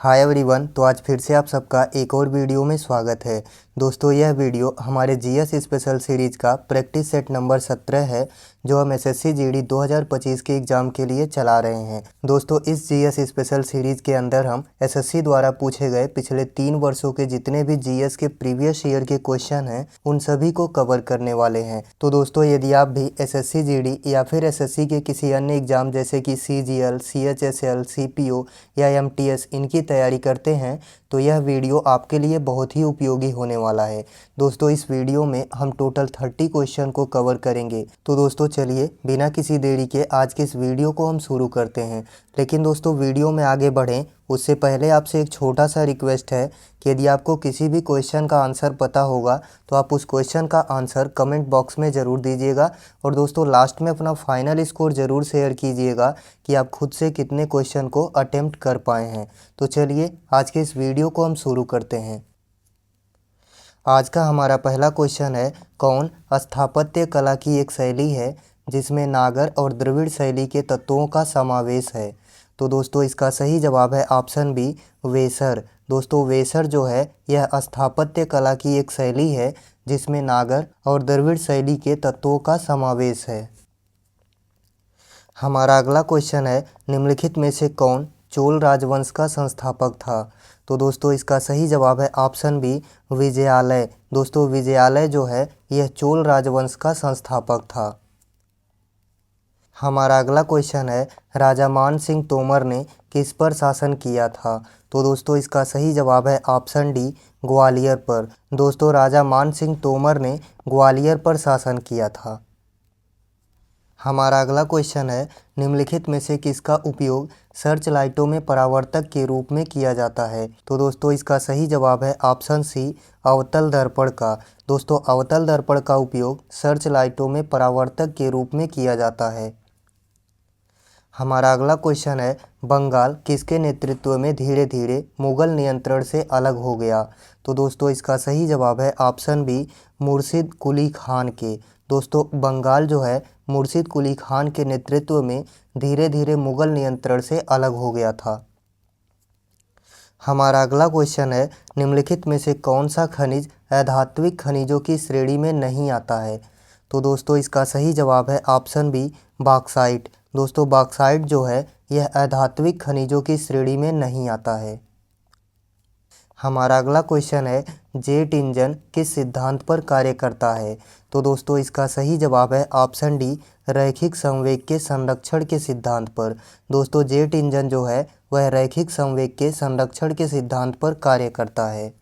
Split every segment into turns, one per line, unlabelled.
Hi everyone. तो आज फिर से आप सबका एक और वीडियो में स्वागत है। दोस्तों यह वीडियो हमारे जीएस स्पेशल सीरीज का प्रैक्टिस सेट नंबर 17 है, जो हम एसएससी जीडी 2025 के एग्ज़ाम के लिए चला रहे हैं। दोस्तों इस जीएस स्पेशल सीरीज के अंदर हम एसएससी द्वारा पूछे गए पिछले 3 वर्षों के जितने भी जीएस के प्रीवियस ईयर के क्वेश्चन हैं उन सभी को कवर करने वाले हैं। तो दोस्तों यदि आप भी एसएससी जीडी या फिर एसएससी के किसी अन्य एग्ज़ाम जैसे कि सीजीएल, सीएचएसएल, सीपीओ या एमटीएस इनकी तैयारी करते हैं तो यह वीडियो आपके लिए बहुत ही उपयोगी होने वाला है। दोस्तों इस वीडियो में हम टोटल 30 क्वेश्चन को कवर करेंगे। तो दोस्तों चलिए बिना किसी देरी के आज के इस वीडियो को हम शुरू करते हैं। लेकिन दोस्तों वीडियो में आगे बढ़ें उससे पहले आपसे एक छोटा सा रिक्वेस्ट है कि यदि आपको किसी भी क्वेश्चन का आंसर पता होगा तो आप उस क्वेश्चन का आंसर कमेंट बॉक्स में ज़रूर दीजिएगा। और दोस्तों लास्ट में अपना फाइनल स्कोर ज़रूर शेयर कीजिएगा कि आप खुद से कितने क्वेश्चन को अटेम्प्ट कर पाए हैं। तो चलिए आज के इस वीडियो को हम शुरू करते हैं। आज का हमारा पहला क्वेश्चन है, कौन स्थापत्य कला की एक शैली है जिसमें नागर और द्रविड़ शैली के तत्वों का समावेश है। तो दोस्तों इसका सही जवाब है ऑप्शन बी, वेसर। दोस्तों वेसर जो है यह स्थापत्य कला की एक शैली है जिसमें नागर और द्रविड़ शैली के तत्वों का समावेश है। हमारा अगला क्वेश्चन है, निम्नलिखित में से कौन चोल राजवंश का संस्थापक था। तो दोस्तों इसका सही जवाब है ऑप्शन बी, विजयालय। दोस्तों विजयालय जो है यह चोल राजवंश का संस्थापक था। हमारा अगला क्वेश्चन है, राजा मान सिंह तोमर ने किस पर शासन किया था। तो दोस्तों इसका सही जवाब है ऑप्शन डी, ग्वालियर पर। दोस्तों राजा मान सिंह तोमर ने ग्वालियर पर शासन किया था। हमारा अगला क्वेश्चन है, निम्नलिखित में से किसका उपयोग सर्च लाइटों में परावर्तक के रूप में किया जाता है। तो दोस्तों इसका सही जवाब है ऑप्शन सी, अवतल दर्पण का। दोस्तों अवतल दर्पण का उपयोग सर्च लाइटों में परावर्तक के रूप में किया जाता है। हमारा अगला क्वेश्चन है, बंगाल किसके नेतृत्व में धीरे धीरे मुगल नियंत्रण से अलग हो गया। तो दोस्तों इसका सही जवाब है ऑप्शन बी, मुर्शिद कुली खान के। दोस्तों बंगाल जो है मुर्शिद कुली खान के नेतृत्व में धीरे धीरे मुगल नियंत्रण से अलग हो गया था। हमारा अगला क्वेश्चन है, निम्नलिखित में से कौन सा खनिज अधात्विक खनिजों की श्रेणी में नहीं आता है। तो दोस्तों इसका सही जवाब है ऑप्शन बी, बॉक्साइट। दोस्तों बॉक्साइट जो है यह अधात्विक खनिजों की श्रेणी में नहीं आता है। हमारा अगला क्वेश्चन है, जेट इंजन किस सिद्धांत पर कार्य करता है। तो दोस्तों इसका सही जवाब है ऑप्शन डी, रैखिक संवेग के संरक्षण के सिद्धांत पर। दोस्तों जेट इंजन जो है वह रैखिक संवेग के संरक्षण के सिद्धांत पर कार्य करता है।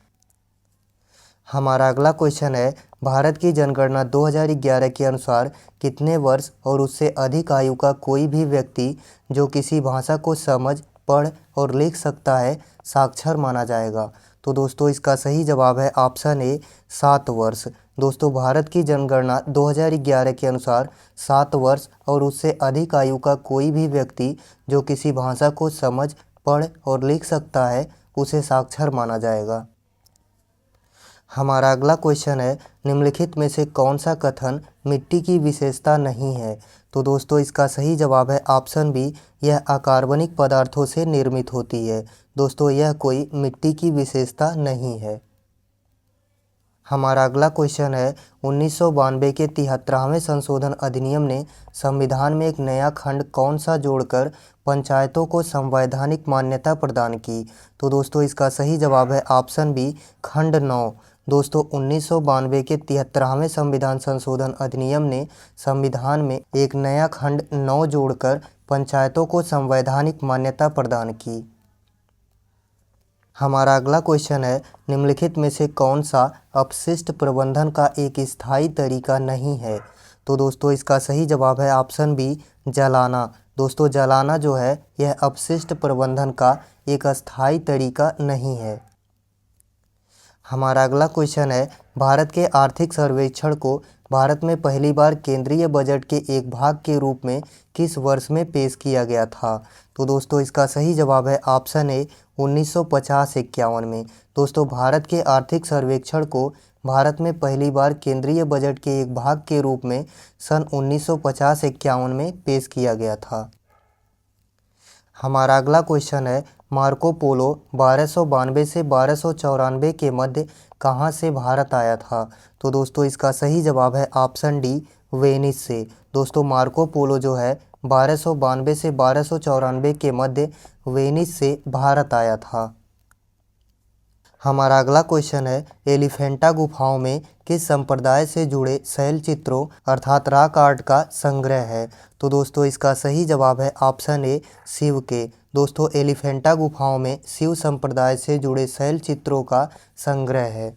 हमारा अगला क्वेश्चन है, भारत की जनगणना 2011 के अनुसार कितने वर्ष और उससे अधिक आयु का कोई भी व्यक्ति जो किसी भाषा को समझ, पढ़ और लिख सकता है साक्षर माना जाएगा। तो दोस्तों इसका सही जवाब है ऑप्शन ए, 7 वर्ष। दोस्तों भारत की जनगणना 2011 के अनुसार 7 वर्ष और उससे अधिक आयु का कोई भी व्यक्ति जो किसी भाषा को समझ, पढ़ और लिख सकता है उसे साक्षर माना जाएगा। हमारा अगला क्वेश्चन है, निम्नलिखित में से कौन सा कथन मिट्टी की विशेषता नहीं है। तो दोस्तों इसका सही जवाब है ऑप्शन बी, यह अकार्बनिक पदार्थों से निर्मित होती है। दोस्तों यह कोई मिट्टी की विशेषता नहीं है। हमारा अगला क्वेश्चन है, 1992 के 73वें संशोधन अधिनियम ने संविधान में एक नया खंड कौन सा जोड़कर पंचायतों को संवैधानिक मान्यता प्रदान की। तो दोस्तों इसका सही जवाब है ऑप्शन बी, खंड 9। दोस्तों 1992 के 73वें संविधान संशोधन अधिनियम ने संविधान में एक नया खंड 9 जोड़कर पंचायतों को संवैधानिक मान्यता प्रदान की। हमारा अगला क्वेश्चन है, निम्नलिखित में से कौन सा अपशिष्ट प्रबंधन का एक स्थायी तरीका नहीं है। तो दोस्तों इसका सही जवाब है ऑप्शन बी, जलाना। दोस्तों जलाना जो है यह अपशिष्ट प्रबंधन का एक अस्थायी तरीका नहीं है। हमारा अगला क्वेश्चन है, भारत के आर्थिक सर्वेक्षण को भारत में पहली बार केंद्रीय बजट के एक भाग के रूप में किस वर्ष में पेश किया गया था। तो दोस्तों इसका सही जवाब है ऑप्शन ए, 1950-51 में। दोस्तों भारत के आर्थिक सर्वेक्षण को भारत में पहली बार केंद्रीय बजट के एक भाग के रूप में सन 1950-51 में पेश किया गया था। हमारा अगला क्वेश्चन है, मार्को पोलो 1292 से 1294 के मध्य कहाँ से भारत आया था? तो दोस्तों इसका सही जवाब है ऑप्शन डी, वेनिस से। दोस्तों मार्को पोलो जो है 1292 से 1294 के मध्य वेनिस से भारत आया था। हमारा अगला क्वेश्चन है, एलिफेंटा गुफाओं में किस संप्रदाय से जुड़े शैल चित्रों अर्थात रॉक आर्ट का संग्रह है? तो दोस्तों इसका सही जवाब है ऑप्शन ए, शिव के। दोस्तों एलिफेंटा गुफाओं में शिव संप्रदाय से जुड़े शैल चित्रों का संग्रह है।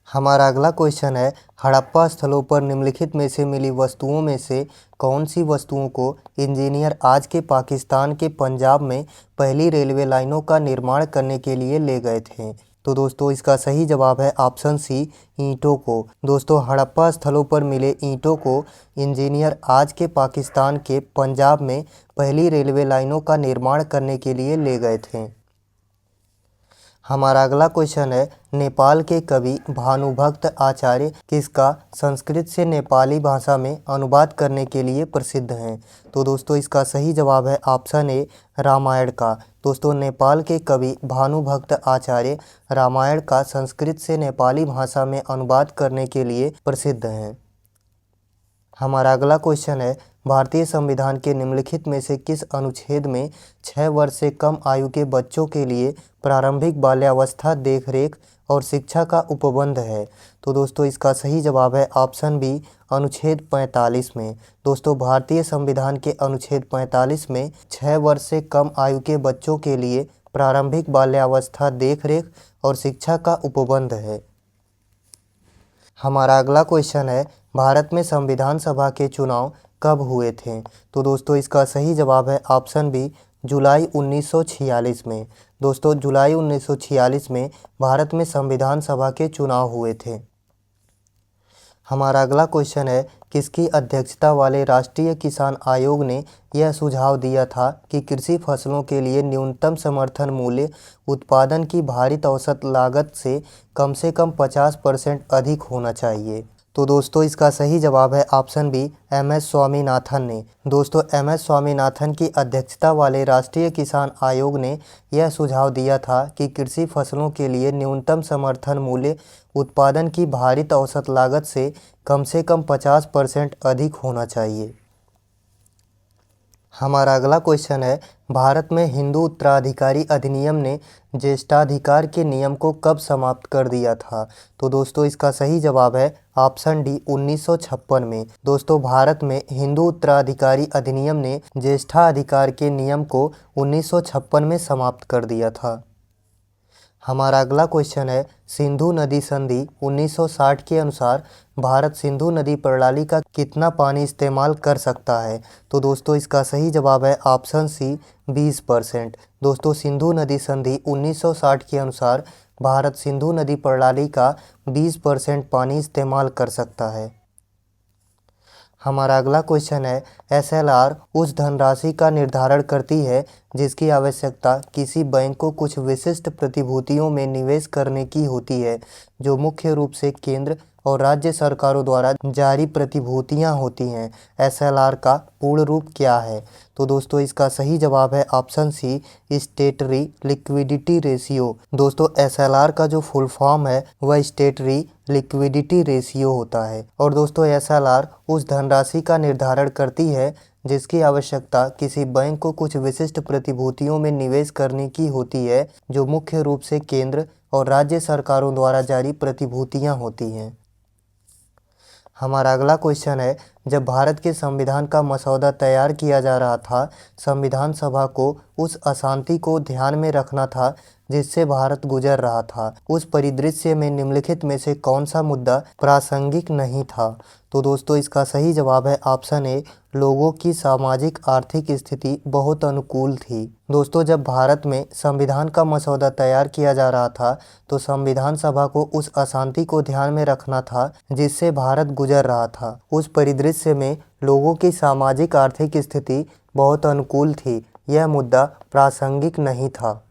हमारा अगला क्वेश्चन है, हड़प्पा स्थलों पर निम्नलिखित में से मिली वस्तुओं में से कौन सी वस्तुओं को इंजीनियर आज के पाकिस्तान के पंजाब में पहली रेलवे लाइनों का निर्माण करने के लिए ले गए थे? तो दोस्तों इसका सही जवाब है ऑप्शन सी, ईंटों को। दोस्तों हड़प्पा स्थलों पर मिले ईंटों को इंजीनियर आज के पाकिस्तान के पंजाब में पहली रेलवे लाइनों का निर्माण करने के लिए ले गए थे। हमारा अगला क्वेश्चन है, नेपाल के कवि भानुभक्त आचार्य किसका संस्कृत से नेपाली भाषा में अनुवाद करने के लिए प्रसिद्ध हैं? तो दोस्तों इसका सही जवाब है ऑप्शन ए, रामायण का। दोस्तों नेपाल के कवि भानुभक्त आचार्य रामायण का संस्कृत से नेपाली भाषा में अनुवाद करने के लिए प्रसिद्ध हैं। हमारा अगला क्वेश्चन है, भारतीय संविधान के निम्नलिखित में से किस अनुच्छेद में 6 वर्ष से कम आयु के बच्चों के लिए प्रारंभिक बाल्यावस्था देखरेख और शिक्षा का उपबंध है? तो दोस्तों इसका सही जवाब है ऑप्शन बी, अनुच्छेद 45 में। दोस्तों भारतीय संविधान के अनुच्छेद 45 में 6 वर्ष से कम आयु के बच्चों के लिए प्रारंभिक बाल्यावस्था देखरेख और शिक्षा का उपबंध है। हमारा अगला क्वेश्चन है, भारत में संविधान सभा के चुनाव कब हुए थे? तो दोस्तों इसका सही जवाब है ऑप्शन बी, जुलाई 1946 में। दोस्तों जुलाई 1946 में भारत में संविधान सभा के चुनाव हुए थे। हमारा अगला क्वेश्चन है, किसकी अध्यक्षता वाले राष्ट्रीय किसान आयोग ने यह सुझाव दिया था कि कृषि फसलों के लिए न्यूनतम समर्थन मूल्य उत्पादन की भारित औसत लागत से कम 50% अधिक होना चाहिए? तो दोस्तों इसका सही जवाब है ऑप्शन बी, एम.एस. स्वामीनाथन ने। दोस्तों एम.एस. स्वामीनाथन की अध्यक्षता वाले राष्ट्रीय किसान आयोग ने यह सुझाव दिया था कि कृषि फसलों के लिए न्यूनतम समर्थन मूल्य उत्पादन की भारित औसत लागत से कम 50% अधिक होना चाहिए। हमारा अगला क्वेश्चन है, भारत में हिंदू उत्तराधिकारी अधिनियम ने ज्येष्ठाधिकार के नियम को कब समाप्त कर दिया था? तो दोस्तों इसका सही जवाब है ऑप्शन डी, 1956 में। दोस्तों भारत में हिंदू उत्तराधिकारी अधिनियम ने ज्येष्ठाधिकार के नियम को 1956 में समाप्त कर दिया था। हमारा अगला क्वेश्चन है, सिंधु नदी संधि 1960 के अनुसार भारत सिंधु नदी प्रणाली का कितना पानी इस्तेमाल कर सकता है? तो दोस्तों इसका सही जवाब है ऑप्शन सी, 20%। दोस्तों सिंधु नदी संधि 1960 के अनुसार भारत सिंधु नदी प्रणाली का 20% पानी इस्तेमाल कर सकता है। हमारा अगला क्वेश्चन है, एसएलआर उस धनराशि का निर्धारण करती है जिसकी आवश्यकता किसी बैंक को कुछ विशिष्ट प्रतिभूतियों में निवेश करने की होती है, जो मुख्य रूप से केंद्र और राज्य सरकारों द्वारा जारी प्रतिभूतियां होती हैं। एसएलआर का पूर्ण रूप क्या है? तो दोस्तों इसका सही जवाब है option C, statutory liquidity ratio. दोस्तों एसएलआर का जो फुल फॉर्म है वह स्टेटरी लिक्विडिटी रेशियो होता है। और दोस्तों एसएलआर उस धनराशि का निर्धारण करती है जिसकी आवश्यकता किसी बैंक को कुछ विशिष्ट प्रतिभूतियों में निवेश करने की होती है, जो मुख्य रूप से केंद्र और राज्य सरकारों द्वारा जारी प्रतिभूतियां होती हैं। हमारा अगला क्वेश्चन है, जब भारत के संविधान का मसौदा तैयार किया जा रहा था, संविधान सभा को उस अशांति को ध्यान में रखना था जिससे भारत गुजर रहा था। उस परिदृश्य में निम्नलिखित में से कौन सा मुद्दा प्रासंगिक नहीं था? तो दोस्तों इसका सही जवाब है ऑप्शन ए, लोगों की सामाजिक आर्थिक स्थिति बहुत अनुकूल थी। दोस्तों जब भारत में संविधान का मसौदा तैयार किया जा रहा था तो संविधान सभा को उस अशांति को ध्यान में रखना था जिससे भारत गुजर रहा था। उस परिदृश्य में लोगों की सामाजिक आर्थिक स्थिति बहुत अनुकूल थी, यह मुद्दा प्रासंगिक नहीं था।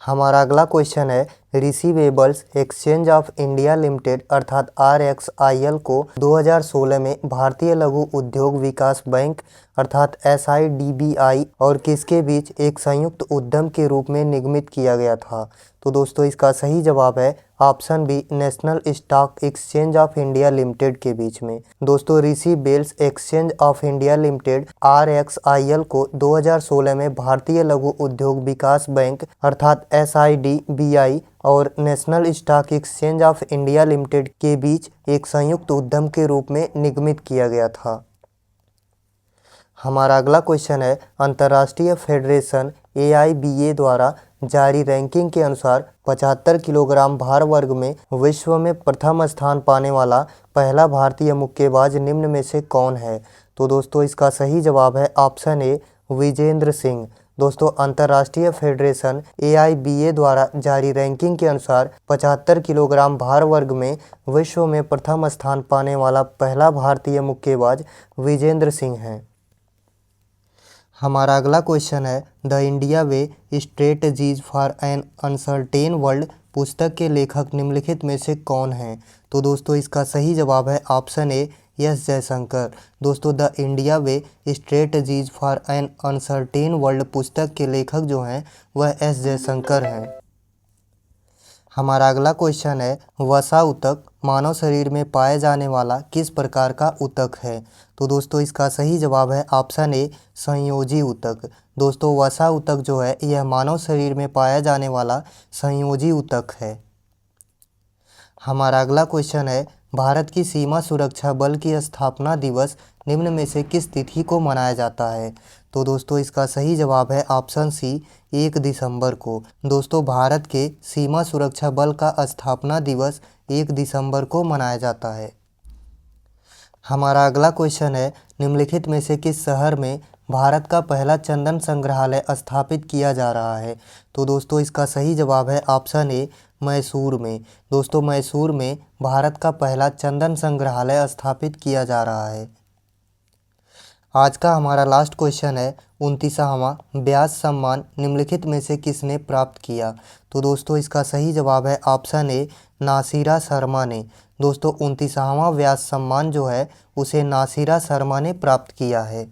हमारा अगला क्वेश्चन है, receivables Exchange of India limited अर्थात RXIL को 2016 में भारतीय लघु उद्योग विकास बैंक अर्थात SIDBI और किसके बीच एक संयुक्त उद्यम के रूप में निगमित किया गया था? तो दोस्तों इसका सही जवाब है option B, National Stock Exchange of India Limited के बीच में। दोस्तों Receivables Exchange of India Limited RXIL को 2016 में भारतीय लघु उद्योग विकास बैंक अर्थात SIDBI और National Stock Exchange of India Limited के बीच एक संयुक्त उद्यम के रूप में निगमित किया गया था। हमारा अगला क्वेश्चन है, अंतर्राष्ट्रीय फेडरेशन AIBA द्वारा जारी रैंकिंग के अनुसार 75 किलोग्राम भार वर्ग में विश्व में प्रथम स्थान पाने वाला पहला भारतीय मुक्केबाज निम्न में से कौन है? तो दोस्तों इसका सही जवाब है ऑप्शन ए, विजेंद्र सिंह। दोस्तों अंतर्राष्ट्रीय फेडरेशन AIBA द्वारा जारी रैंकिंग के अनुसार 75 किलोग्राम भार वर्ग में विश्व में प्रथम स्थान पाने वाला पहला भारतीय मुक्केबाज विजेंद्र सिंह हैं। हमारा अगला क्वेश्चन है, the India way strategies for an uncertain world पुस्तक के लेखक निम्नलिखित में से कौन हैं? तो दोस्तों इसका सही जवाब है ऑप्शन ए, एस जयशंकर। दोस्तों the India way strategies for an uncertain world पुस्तक के लेखक जो हैं वह एस जयशंकर हैं। हमारा अगला क्वेश्चन है, वसा ऊतक मानव शरीर में पाए जाने वाला किस प्रकार का ऊतक है? तो दोस्तों इसका सही जवाब है ऑप्शन ए, संयोजी ऊतक। दोस्तों वसा ऊतक जो है यह मानव शरीर में पाया जाने वाला संयोजी ऊतक है। हमारा अगला क्वेश्चन है, भारत की सीमा सुरक्षा बल की स्थापना दिवस निम्न में से किस तिथि को मनाया जाता है? तो दोस्तों इसका सही जवाब है ऑप्शन सी, 1 दिसंबर को। दोस्तों भारत के सीमा सुरक्षा बल का स्थापना दिवस 1 दिसंबर को मनाया जाता है। हमारा अगला क्वेश्चन है, निम्नलिखित में से किस शहर में भारत का पहला चंदन संग्रहालय स्थापित किया जा रहा है? तो दोस्तों इसका सही जवाब है ऑप्शन ए, मैसूर में। दोस्तों मैसूर में भारत का पहला चंदन संग्रहालय स्थापित किया जा रहा है। आज का हमारा लास्ट क्वेश्चन है, 29वां व्यास सम्मान निम्नलिखित में से किसने प्राप्त किया? तो दोस्तों इसका सही जवाब है ऑप्शन ए, नासिरा शर्मा ने। दोस्तों 29वां व्यास सम्मान जो है उसे नासिरा शर्मा ने प्राप्त किया है।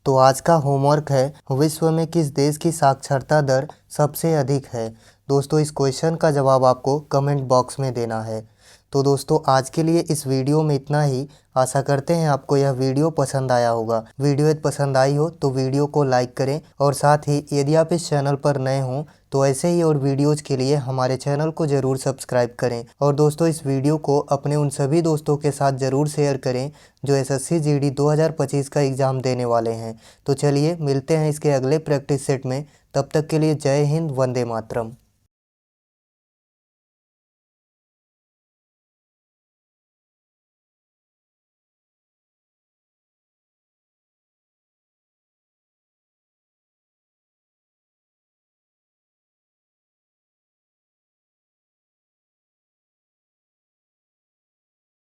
तो आज का होमवर्क है, विश्व में किस देश की साक्षरता दर सबसे अधिक है? दोस्तों इस क्वेश्चन का जवाब आपको कमेंट बॉक्स में देना है। तो दोस्तों आज के लिए इस वीडियो में इतना ही। आशा करते हैं आपको यह वीडियो पसंद आया होगा। वीडियो यदि पसंद आई हो तो वीडियो को लाइक करें और साथ ही यदि आप इस चैनल पर नए हों तो ऐसे ही और वीडियोज़ के लिए हमारे चैनल को ज़रूर सब्सक्राइब करें। और दोस्तों इस वीडियो को अपने उन सभी दोस्तों के साथ ज़रूर शेयर करें जो SSC GD 2025 का एग्ज़ाम देने वाले हैं। तो चलिए मिलते हैं इसके अगले प्रैक्टिस सेट में। तब तक के लिए जय हिंद, वंदे मातरम।